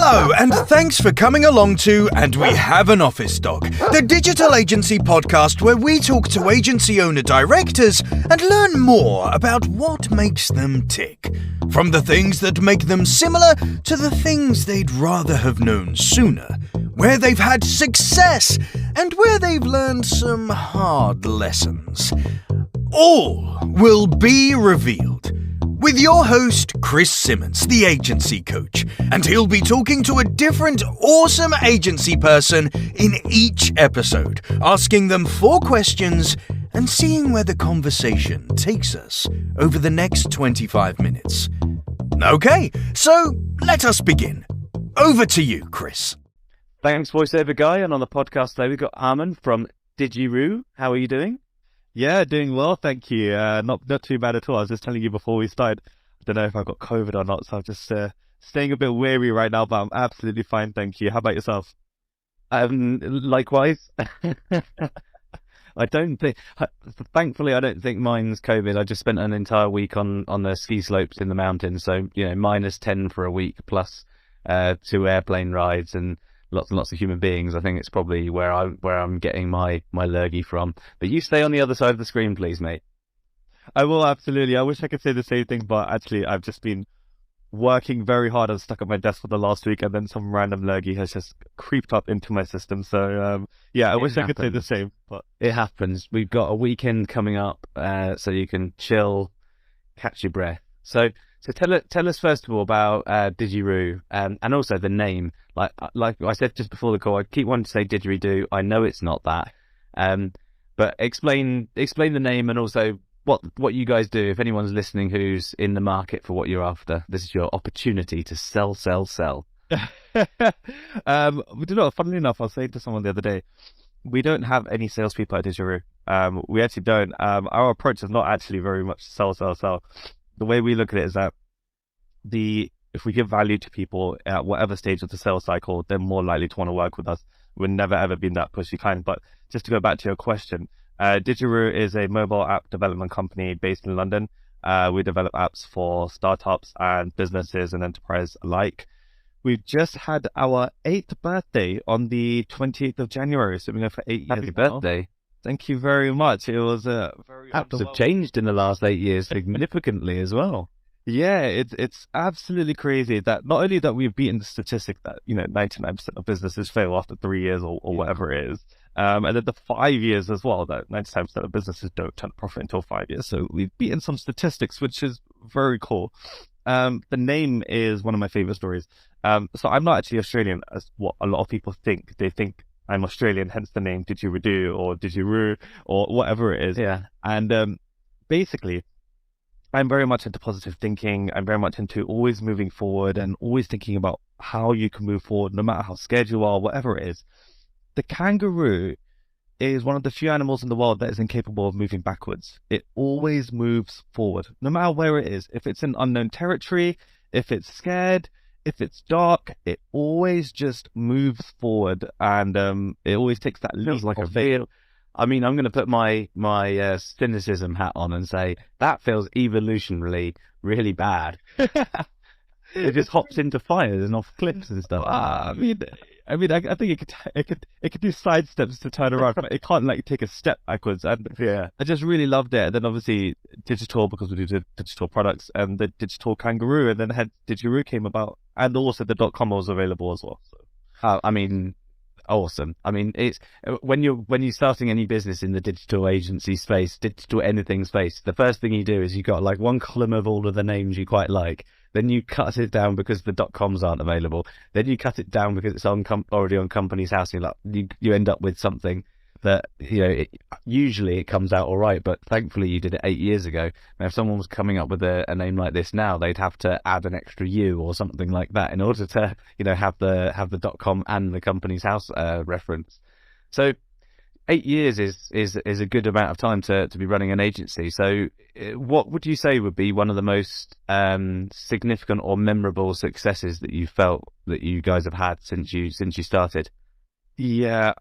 Hello, and thanks for coming along to And We Have an Office Dog, the digital agency podcast where we talk to agency owner-directors and learn more about what makes them tick. From the things that make them similar to the things they'd rather have known sooner, where they've had success and where they've learned some hard lessons. All will be revealed with your host, Chris Simmons, the agency coach, and he'll be talking to a different awesome agency person in each episode, asking them 4 questions and seeing where the conversation takes us over the next 25 minutes. Okay, so let us begin. Over to you, Chris. Thanks, voiceover guy. And on the podcast today, we've got Aman from Digiruu. How are you doing? Yeah, doing well, thank you. Not too bad at all. I was just telling you before we started, I don't know if I've got COVID or not, so I'm just staying a bit weary right now, but I'm absolutely fine, thank you. How about yourself? Likewise. Thankfully, I don't think mine's COVID. I just spent an entire week on the ski slopes in the mountains, so, -10 for a week, plus 2 airplane rides and lots of human beings. I think it's probably where I'm getting my lurgy from. But you stay on the other side of the screen, please, mate. I will, absolutely. I wish I could say the same thing, but actually I've just been working very hard and stuck at my desk for the last week, and then some random lurgy has just creeped up into my system. So I wish I could say the same, but it happens. We've got a weekend coming up, so you can chill, catch your breath. So tell us first of all about Digiruu, and also the name. Like I said just before the call, I keep wanting to say didgeridoo. I know it's not that, but explain the name and also what you guys do. If anyone's listening who's in the market for what you're after, this is your opportunity to sell. Funnily enough, I was saying to someone the other day, we don't have any salespeople at Digiruu. We actually don't. Our approach is not actually very much sell. The way we look at it is that if we give value to people at whatever stage of the sales cycle, they're more likely to want to work with us. We've never ever been that pushy kind. But just to go back to your question, Digiruu is a mobile app development company based in London. We develop apps for startups and businesses and enterprise alike. We've just had our 8th birthday on the 28th of January, so we've been going for 8 years. Happy birthday. Thank you very much. It was very apps have changed in the last 8 years significantly as well. Yeah, it's absolutely crazy that not only that we've beaten the statistic that 99% of businesses fail after 3 years or whatever it is, and then the 5 years as well, that 97% of businesses don't turn a profit until 5 years. So we've beaten some statistics, which is very cool. The name is one of my favorite stories. So I'm not actually Australian, as what a lot of people think. They think I'm Australian, hence the name Didgeridoo or Digiruu or whatever it is. Yeah. And basically, I'm very much into positive thinking. I'm very much into always moving forward and always thinking about how you can move forward, no matter how scared you are, whatever it is. The kangaroo is one of the few animals in the world that is incapable of moving backwards. It always moves forward, no matter where it is. If it's in unknown territory, if it's scared, if it's dark, it always just moves forward, and it always takes that leap like of a faith. veil. I mean, I'm going to put my cynicism hat on and say that feels evolutionarily really bad. It just hops into fires and off cliffs and stuff. I think it could do side steps to turn around, but it can't take a step backwards. And yeah, I just really loved it. And then obviously digital, because we do digital products, and the digital kangaroo, and then Digiruu came about, and also the .com was available as well. So. Awesome. I mean, it's when you're starting any business in the digital agency space, digital anything space, the first thing you do is you got like one column of all of the names you quite like. Then you cut it down because the .coms aren't available. Then you cut it down because it's already on Company's House. And you end up with something that usually it comes out all right, but thankfully you did it 8 years ago. Now, if someone was coming up with a name like this now, they'd have to add an extra U or something like that in order to have the .com and the Company's House reference. So 8 years is a good amount of time to be running an agency. So what would you say would be one of the most significant or memorable successes that you felt that you guys have had since you started? Yeah,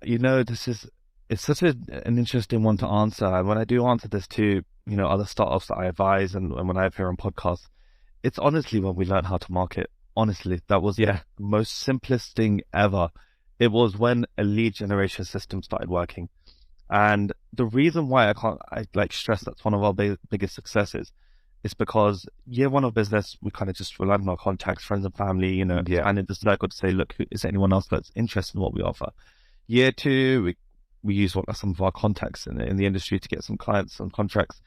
it's such an interesting one to answer. And when I do answer this to other startups that I advise and when I appear on podcasts, it's honestly when we learn how to market. Honestly, that was the most simplest thing ever. It was when a lead generation system started working. And the reason why I like stress that's one of our biggest successes is because year one of business, we kind of just relied on our contacts, friends and family, you know, and in the circle to say, look, is there anyone else that's interested in what we offer? Year two, we use some of our contacts in the industry to get some clients and contracts.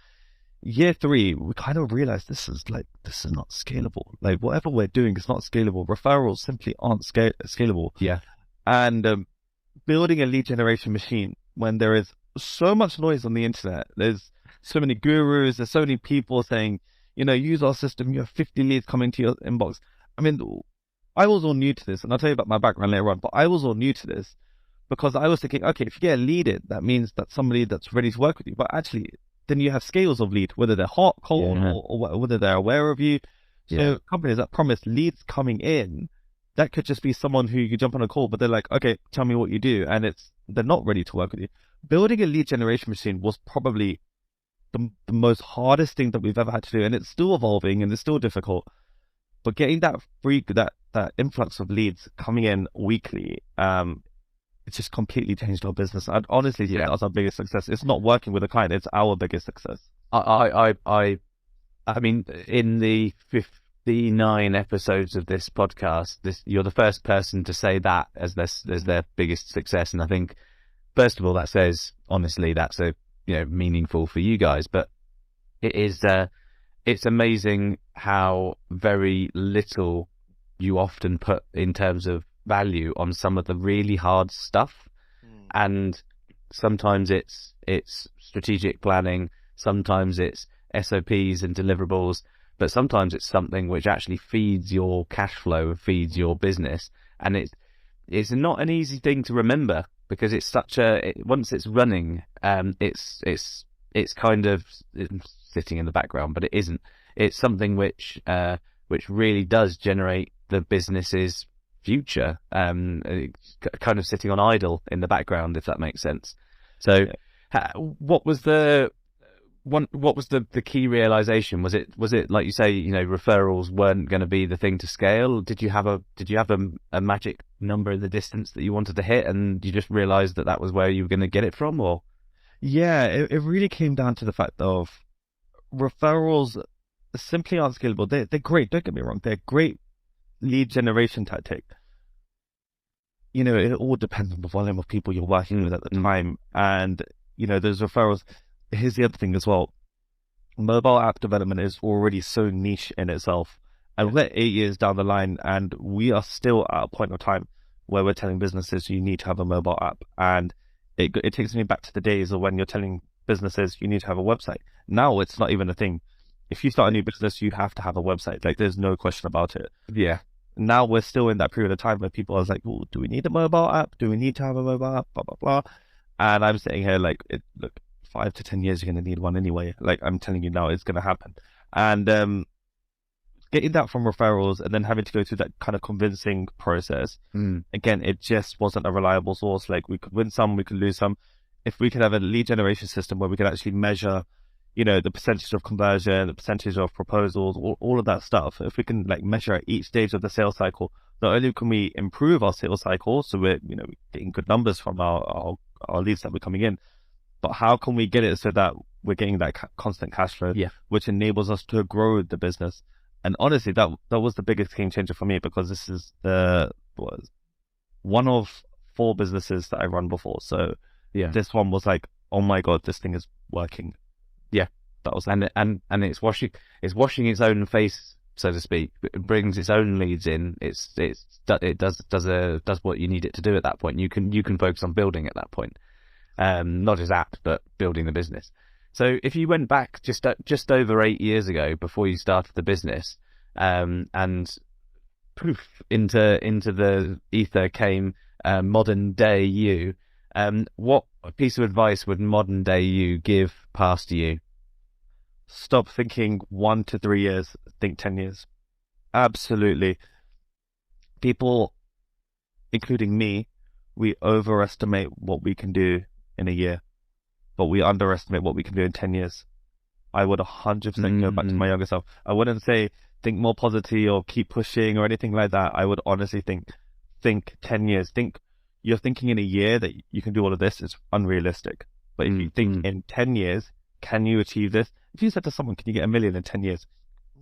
Year three, we kind of realized this is not scalable. Like whatever we're doing is not scalable. Referrals simply aren't scalable. Yeah. And building a lead generation machine when there is so much noise on the internet, there's so many gurus, there's so many people saying, you know, use our system, you have 50 leads coming to your inbox. I mean, I was all new to this, and I'll tell you about my background later on, but I was all new to this because I was thinking, okay, if you get a lead in, that means that's somebody that's ready to work with you. But actually, then you have scales of lead, whether they're hot, cold, or whether they're aware of you. So companies that promise leads coming in, that could just be someone who you jump on a call, but they're like, okay, tell me what you do. And they're not ready to work with you. Building a lead generation machine was probably the most hardest thing that we've ever had to do. And it's still evolving and it's still difficult. But getting that that influx of leads coming in weekly, it's just completely changed our business. I'd honestly say that's our biggest success. It's not working with a client, it's our biggest success. I mean, in the 59 episodes of this podcast, you're the first person to say that as their biggest success. And I think, first of all, that says, honestly, that's meaningful for you guys. But it is, it's amazing how very little you often put in terms of value on some of the really hard stuff. And sometimes it's strategic planning, sometimes it's SOPs and deliverables, but sometimes it's something which actually feeds your cash flow, feeds your business. And it's not an easy thing to remember because it's once it's running, it's kind of sitting in the background, but it isn't. It's something which really does generate the business's future, kind of sitting on idle in the background, if that makes sense. So what was the key realization? Was it like you say, referrals weren't going to be the thing to scale? Did you have a magic number in the distance that you wanted to hit, and you just realized that was where you were going to get it from? Or it really came down to the fact of referrals simply aren't scalable. They're great, don't get me wrong, they're great lead generation tactic. It all depends on the volume of people you're working with at the time. And those referrals, here's the other thing as well. Mobile app development is already so niche in itself. And we're 8 years down the line, and we are still at a point of time where we're telling businesses you need to have a mobile app. And it takes me back to the days of when you're telling businesses you need to have a website. Now it's not even a thing. If you start a new business, you have to have a website. Like, there's no question about it. Yeah. Now we're still in that period of time where people are like, well, do we need a mobile app? Do we need to have a mobile app? Blah, blah, blah. And I'm sitting here like, look, 5 to 10 years, you're going to need one anyway. Like, I'm telling you now, it's going to happen. And getting that from referrals and then having to go through that kind of convincing process, again, it just wasn't a reliable source. Like, we could win some, we could lose some. If we could have a lead generation system where we could actually measure the percentage of conversion, the percentage of proposals, all of that stuff. If we can measure at each stage of the sales cycle, not only can we improve our sales cycle, so we're getting good numbers from our leads that we're coming in, but how can we get it so that we're getting that constant cash flow, which enables us to grow the business. And honestly, that was the biggest game changer for me, because this is one of 4 businesses that I run before. So this one was like, oh my God, this thing is working. That was and it's washing its own face, so to speak. It brings its own leads in. It does what you need it to do at that point. You can focus on building at that point, not just apps, but building the business. So if you went back just over 8 years ago, before you started the business, and poof, into the ether came modern day you. What piece of advice would modern day you give past you? Stop thinking 1 to 3 years, think 10 years. Absolutely. People, including me, we overestimate what we can do in a year, but we underestimate what we can do in 10 years. I would 100% go back to my younger self. I wouldn't say think more positive or keep pushing or anything like that, I would honestly think 10 years. Think you're thinking in a year that you can do all of this is unrealistic. But if you think in 10 years, can you achieve this? If you said to someone, can you get 1 million in 10 years?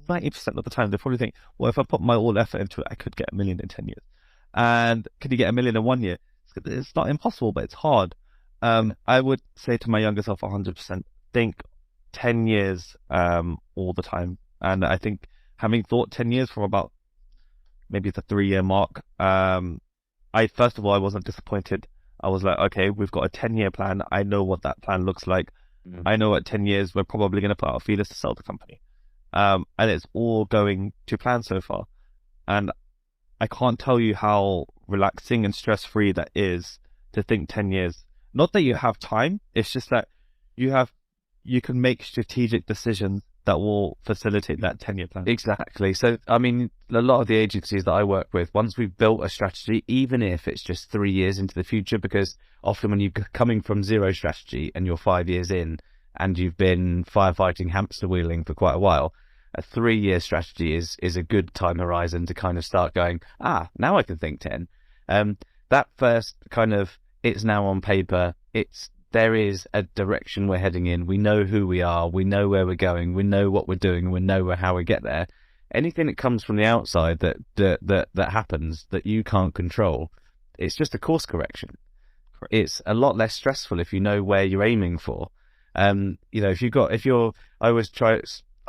90% of the time, they probably think, well, if I put my all effort into it, I could get 1 million in 10 years. And can you get 1 million in 1 year? It's not impossible, but it's hard. I would say to my younger self, 100%, think 10 years all the time. And I think having thought 10 years from about maybe the 3-year mark, first of all, I wasn't disappointed. I was like, okay, we've got a 10-year plan. I know what that plan looks like. I know at 10 years, we're probably going to put out feelers to sell the company. And it's all going to plan so far. And I can't tell you how relaxing and stress-free that is to think 10 years. Not that you have time, it's just that you can make strategic decisions that will facilitate that 10-year plan. Exactly. So, I mean, a lot of the agencies that I work with, once we've built a strategy, even if it's just 3 years into the future, because often when you're coming from zero strategy and you're 5 years in and you've been firefighting, hamster wheeling for quite a while, a 3-year strategy is a good time horizon to kind of start going, now I can think 10. That first kind of, it's now on paper, there is a direction we're heading in. We know who we are. We know where we're going. We know what we're doing. We know how we get there. Anything that comes from the outside that happens that you can't control, it's just a course correction. Correct. It's a lot less stressful if you know where you're aiming for. I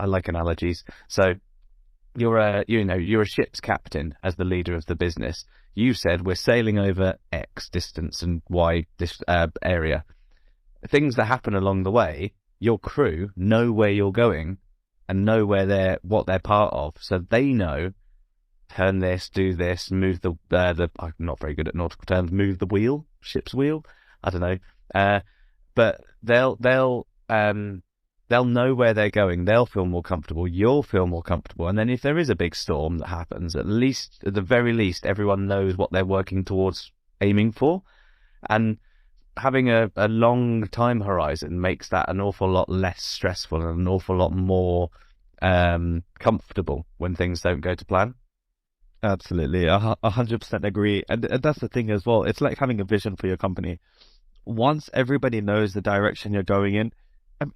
like analogies. So you're a ship's captain as the leader of the business. You said we're sailing over X distance and Y area. Things that happen along the way, your crew know where you're going and know what they're part of. So they know, turn this, do this, move the I'm not very good at nautical terms, move the wheel, ship's wheel. I don't know. But they'll know where they're going. They'll feel more comfortable. You'll feel more comfortable. And then if there is a big storm that happens, at the very least, everyone knows what they're working towards aiming for. And having a long time horizon makes that an awful lot less stressful and an awful lot more comfortable when things don't go to plan. Absolutely. 100% agree. And that's the thing as well. It's like having a vision for your company. Once everybody knows the direction you're going in,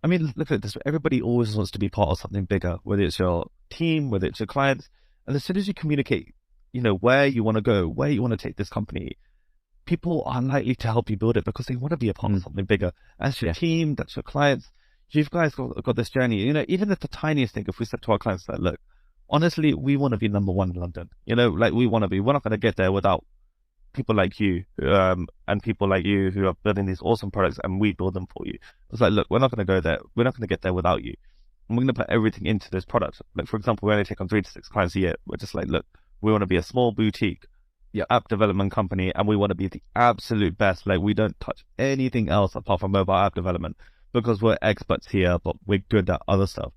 I mean, look at this. Everybody always wants to be part of something bigger, whether it's your team, whether it's your clients. And as soon as you communicate, where you want to go, where you want to take this company, people are likely to help you build it because they want to be a part of something bigger. That's your team, that's your clients. You've guys got this journey. Even if the tiniest thing, if we said to our clients that, look, honestly, we want to be number one in London. We want to be. We're not going to get there without people like you, and people like you who are building these awesome products, and we build them for you. It's like, look, we're not going to go there. We're not going to get there without you. And we're going to put everything into this product. Like, for example, we only take on 3 to 6 clients a year. We're just like, look, we want to be a small boutique app development company, and we want to be the absolute best. Like, we don't touch anything else apart from mobile app development because we're experts here, but we're good at other stuff.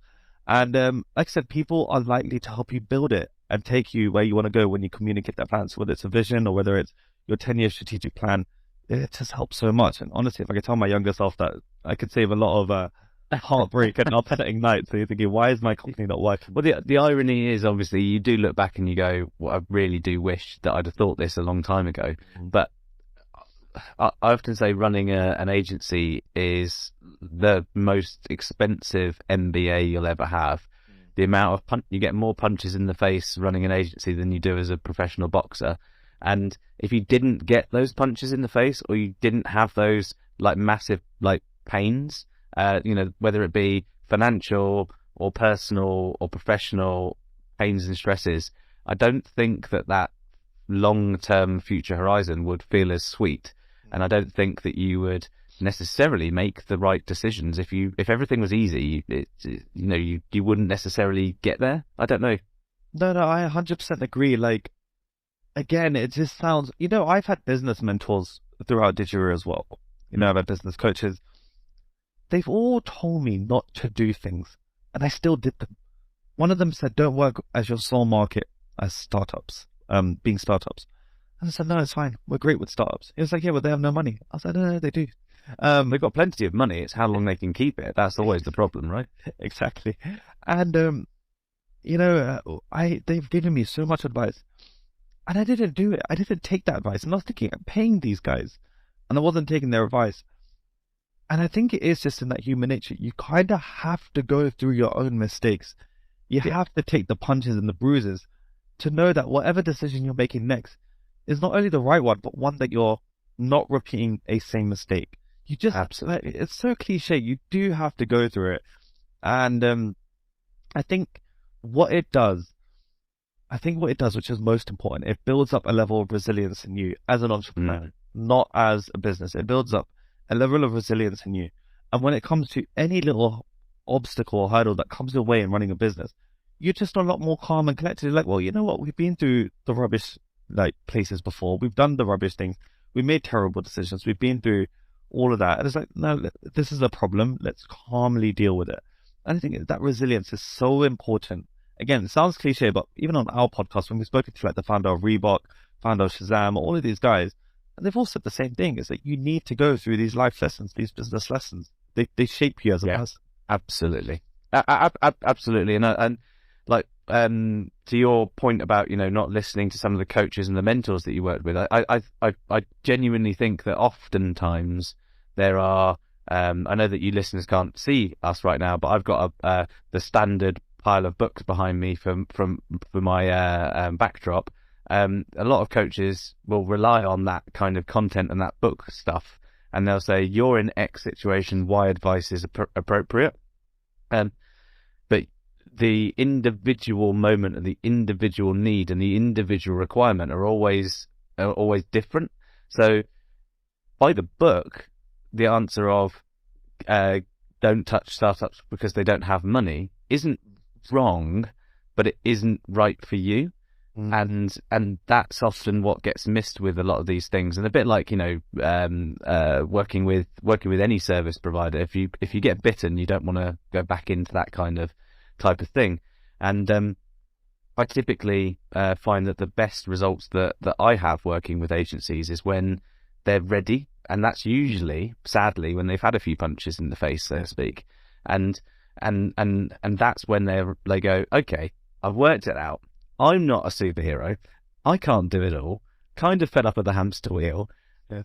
And like I said, people are likely to help you build it and take you where you want to go when you communicate that plan. So whether it's a vision or whether it's your 10-year strategic plan, it just helps so much. And honestly, if I could tell my younger self that, I could save a lot of heartbreak and upsetting nights. So you're thinking, why is my company not working? Well, the irony is, obviously, you do look back and you go, well, I really do wish that I'd have thought this a long time ago. But I often say running an agency is the most expensive MBA you'll ever have. The amount of you get more punches in the face running an agency than you do as a professional boxer. And if you didn't get those punches in the face, or you didn't have those massive pains, whether it be financial or personal or professional pains and stresses, I don't think that long-term future horizon would feel as sweet. And I don't think that you would necessarily make the right decisions if everything was easy. You wouldn't necessarily get there. I don't know. No, I 100% agree. Again, it just sounds, I've had business mentors throughout Digiruu as well. I've had business coaches. They've all told me not to do things, and I still did them. One of them said, don't work as your sole market as startups, being startups. And I said, no, it's fine. We're great with startups. He was like, yeah, but they have no money. I said, no, they do. They've got plenty of money. It's how long they can keep it. That's always the problem, right? Exactly. And they've given me so much advice, and I didn't do it. I didn't take that advice. And I was thinking, I'm paying these guys, and I wasn't taking their advice. And I think it is just in that human nature. You kind of have to go through your own mistakes. You have to take the punches and the bruises to know that whatever decision you're making next is not only the right one, but one that you're not repeating a same mistake. You just, Absolutely. it's so cliche. You do have to go through it. And I think what it does, which is most important, it builds up a level of resilience in you as an entrepreneur, not as a business. It builds up a level of resilience in you. And when it comes to any little obstacle or hurdle that comes your way in running a business, you're just a lot more calm and collected. Like, well, you know what? We've been through the rubbish places before. We've done the rubbish things. We made terrible decisions. We've been through all of that. And it's like, no, this is a problem. Let's calmly deal with it. And I think that resilience is so important. Again, it sounds cliche, but even on our podcast, when we've spoken to the founder of Reebok, founder of Shazam, all of these guys, and they've all said the same thing. It's like, you need to go through these life lessons, these business lessons. They shape you as a person. Absolutely. Absolutely. And to your point about, not listening to some of the coaches and the mentors that you worked with, I genuinely think that oftentimes there are, I know that you listeners can't see us right now, but I've got the standard pile of books behind me for my backdrop. A lot of coaches will rely on that kind of content and that book stuff, and they'll say, you're in X situation, Y advice is appropriate. But the individual moment and the individual need and the individual requirement are always different. So by the book, the answer of don't touch startups because they don't have money isn't wrong, but it isn't right for you. And that's often what gets missed with a lot of these things. And a bit like, working with any service provider, if you get bitten, you don't want to go back into that kind of type of thing. And I typically find that the best results that I have working with agencies is when they're ready, and that's usually, sadly, when they've had a few punches in the face, so to speak. And that's when they go, okay, I've worked it out. I'm not a superhero. I can't do it all. Kind of fed up of the hamster wheel.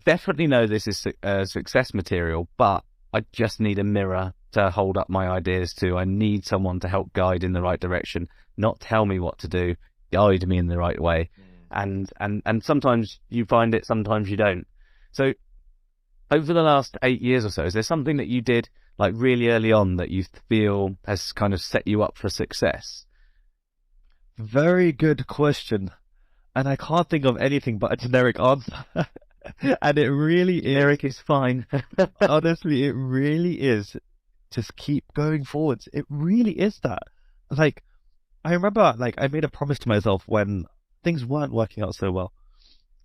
Definitely know this is success material, but I just need a mirror to hold up my ideas to. I need someone to help guide in the right direction, not tell me what to do, guide me in the right way. And sometimes you find it, sometimes you don't. So over the last 8 years or so, is there something that you did really early on that you feel has kind of set you up for success? Very good question. And I can't think of anything but a generic answer. And it really is. Generic is fine. Honestly, it really is. Just keep going forwards. It really is that. I remember, I made a promise to myself when things weren't working out so well.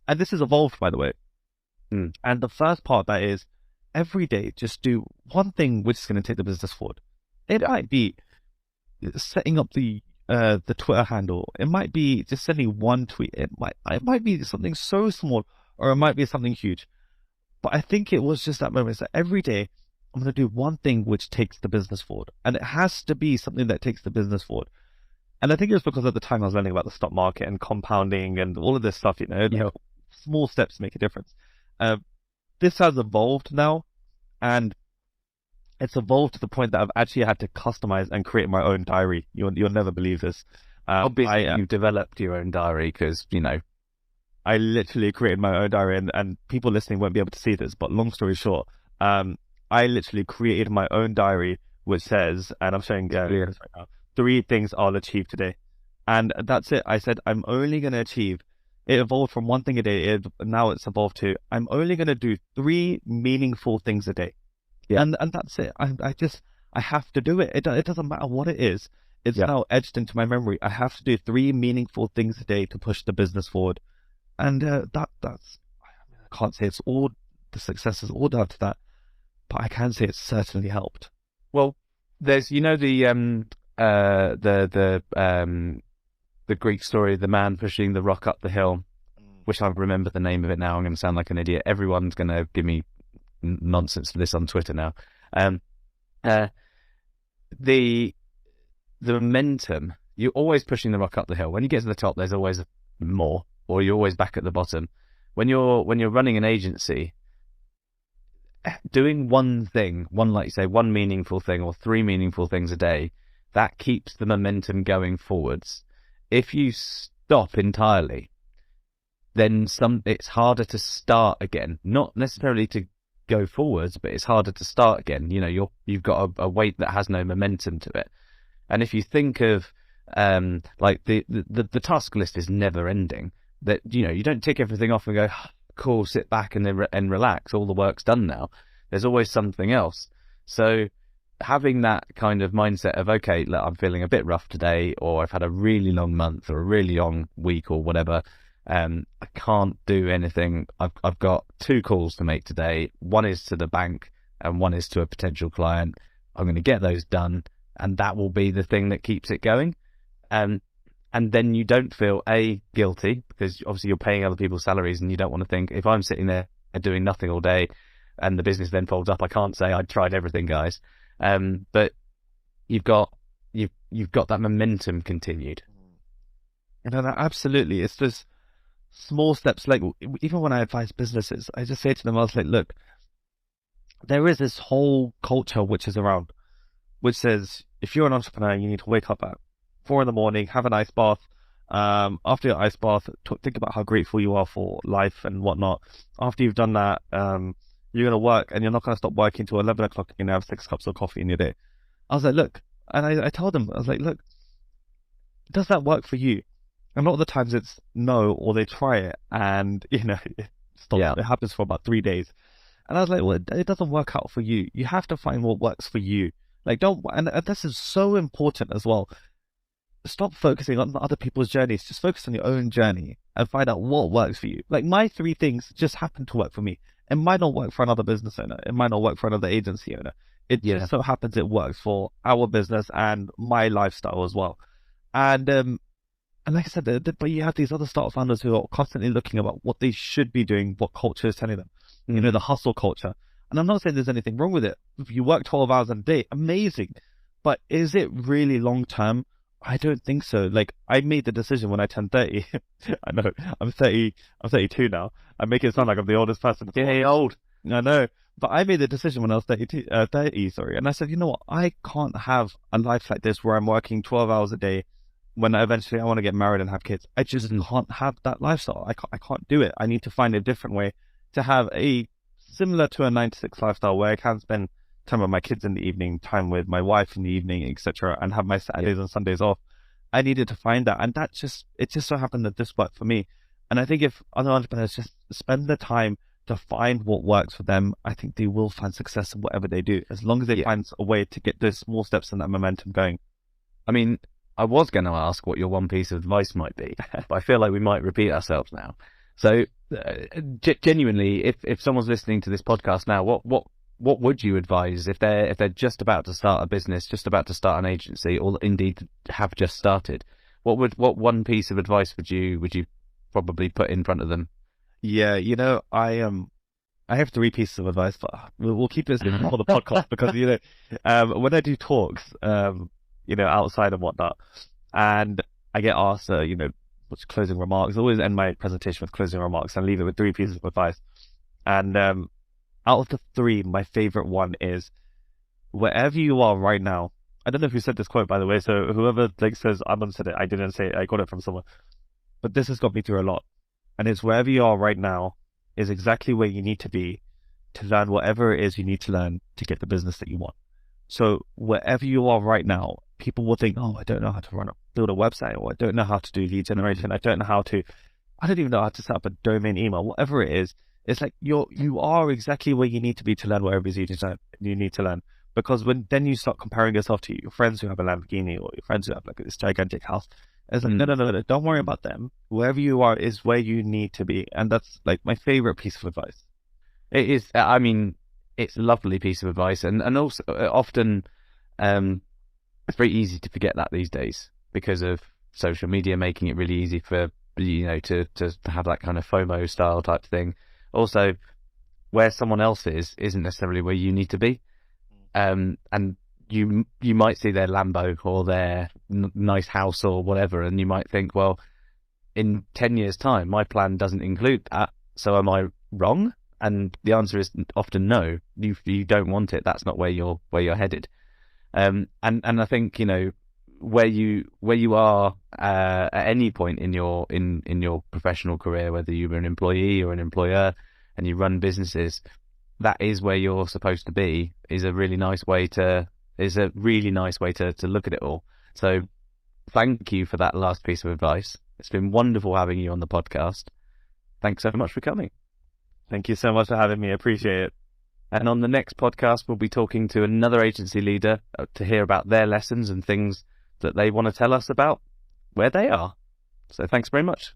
And this has evolved, by the way. And the first part that is, every day, just do one thing which is going to take the business forward. It might be setting up the Twitter handle. It might be just sending one tweet. It might be something so small, or it might be something huge. But I think it was just that moment. So every day, I'm going to do one thing which takes the business forward. And it has to be something that takes the business forward. And I think it was because at the time I was learning about the stock market and compounding and all of this stuff, small steps make a difference. This has evolved now, and it's evolved to the point that I've actually had to customize and create my own diary. You'll never believe this. Obviously, you've developed your own diary because, I literally created my own diary, and people listening won't be able to see this, but long story short, I literally created my own diary, which says, and I'm showing this right now, 3 things I'll achieve today. And that's it. I said, I'm only going to achieve. It evolved from one thing a day. Now it's evolved to, I'm only going to do 3 meaningful things a day. Yeah. And that's it. I have to do it. It doesn't matter what it is. It's now etched into my memory. I have to do 3 meaningful things a day to push the business forward. And that's, I can't say it's all, the success is all down to that, but I can say it's certainly helped. Well, there's, the Greek story, the man pushing the rock up the hill. Wish I remember the name of it now. I'm going to sound like an idiot. Everyone's going to give me nonsense for this on Twitter now. The momentum you're always pushing the rock up the hill. When you get to the top, there's always more, or you're always back at the bottom. When you're running an agency, doing one thing, like you say, one meaningful thing or 3 meaningful things a day, that keeps the momentum going forwards. If you stop entirely, then it's harder to start again. Not necessarily to go forwards, but it's harder to start again. You know, you've got a weight that has no momentum to it. And if you think of like the task list is never ending. That, you know, you don't tick everything off and go, cool, sit back and relax. All the work's done now. There's always something else. So having that kind of mindset of, okay, look, I'm feeling a bit rough today, or I've had a really long month or a really long week or whatever. I can't do anything. I've got 2 calls to make today. One is to the bank and one is to a potential client. I'm going to get those done, and that will be the thing that keeps it going. And then you don't feel guilty, because obviously you're paying other people's salaries, and you don't want to think, if I'm sitting there doing nothing all day and the business then folds up, I can't say I tried everything, guys. But you've got that momentum continued. No, absolutely. It's just small steps. Like, even when I advise businesses, I just say to them, I was like, look, there is this whole culture which says, if you're an entrepreneur, you need to wake up at 4 a.m, have an ice bath. After your ice bath, think about how grateful you are for life and whatnot. After you've done that, you're going to work, and you're not going to stop working until 11 o'clock. You're going to have 6 cups of coffee in your day. I was like, look, and I told them, I was like, look, does that work for you? And a lot of the times it's no, or they try it and, you know, it stops. Yeah. It happens for about 3 days. And I was like, well, it doesn't work out for you. You have to find what works for you. Like, and this is so important as well. Stop focusing on other people's journeys. Just focus on your own journey and find out what works for you. Like, my 3 things just happen to work for me. It might not work for another business owner. It might not work for another agency owner. It just so happens it works for our business and my lifestyle as well. And like I said, but you have these other startup founders who are constantly looking about what they should be doing, what culture is telling them. You know, the hustle culture. And I'm not saying there's anything wrong with it. If you work 12 hours a day, amazing. But is it really long term? I don't think so. Like, I made the decision when I turned 30. I know, I'm 32 now. I make it sound like I'm the oldest person. Yeah, you're old. I know. But I made the decision when I was 30, and I said, you know what? I can't have a life like this where I'm working 12 hours a day when eventually I want to get married and have kids. I just can't have that lifestyle. I can't do it. I need to find a different way to have a similar to a 9 to 6 lifestyle where I can spend time with my kids in the evening, time with my wife in the evening, etc., and have my Saturdays and Sundays off. I needed to find that, and it just so happened that this worked for me. And I think if other entrepreneurs just spend the time to find what works for them, I think they will find success in whatever they do, as long as they find a way to get those small steps and that momentum going. I mean, I was going to ask what your one piece of advice might be, but I feel like we might repeat ourselves now. So, genuinely, if someone's listening to this podcast now, what would you advise if they're just about to start a business, just about to start an agency, or indeed have just started? What one piece of advice would you probably put in front of them? Yeah, you know, I have 3 pieces of advice, but we'll keep this for the podcast because, you know, when I do talks, you know, outside and whatnot, and I get asked, you know, what's closing remarks? I always end my presentation with closing remarks and leave it with 3 pieces of advice. And out of the 3, my favorite one is, wherever you are right now, I don't know who said this quote, by the way, so whoever says Aman said it, I didn't say it, I got it from someone, but this has got me through a lot. And it's, wherever you are right now is exactly where you need to be to learn whatever it is you need to learn to get the business that you want. So wherever you are right now, people will think, oh, I don't know how to build a website, or I don't know how to do lead generation. I don't even know how to set up a domain email, whatever it is. It's like you are exactly where you need to be to learn whatever it is you need to learn. Because then you start comparing yourself to your friends who have a Lamborghini, or your friends who have like this gigantic house. It's like, no, don't worry about them. Wherever you are is where you need to be. And that's like my favorite piece of advice. It is, I mean, it's a lovely piece of advice. And also often it's very easy to forget that these days because of social media making it really easy for, you know, to have that kind of FOMO style type thing. Also, where someone else is isn't necessarily where you need to be. And you might see their Lambo or their nice house or whatever, and you might think, well, in 10 years' time, my plan doesn't include that. So am I wrong? And the answer is often no. You don't want it. That's not where you're headed. And I think, you know, where you are at any point in your professional career, whether you're an employee or an employer and you run businesses, that is where you're supposed to be, is a really nice way to look at it all. So thank you for that last piece of advice. It's been wonderful having you on the podcast. Thanks so much for coming. Thank you so much for having me. I appreciate it. And on the next podcast, we'll be talking to another agency leader to hear about their lessons and things that they want to tell us about where they are. So thanks very much.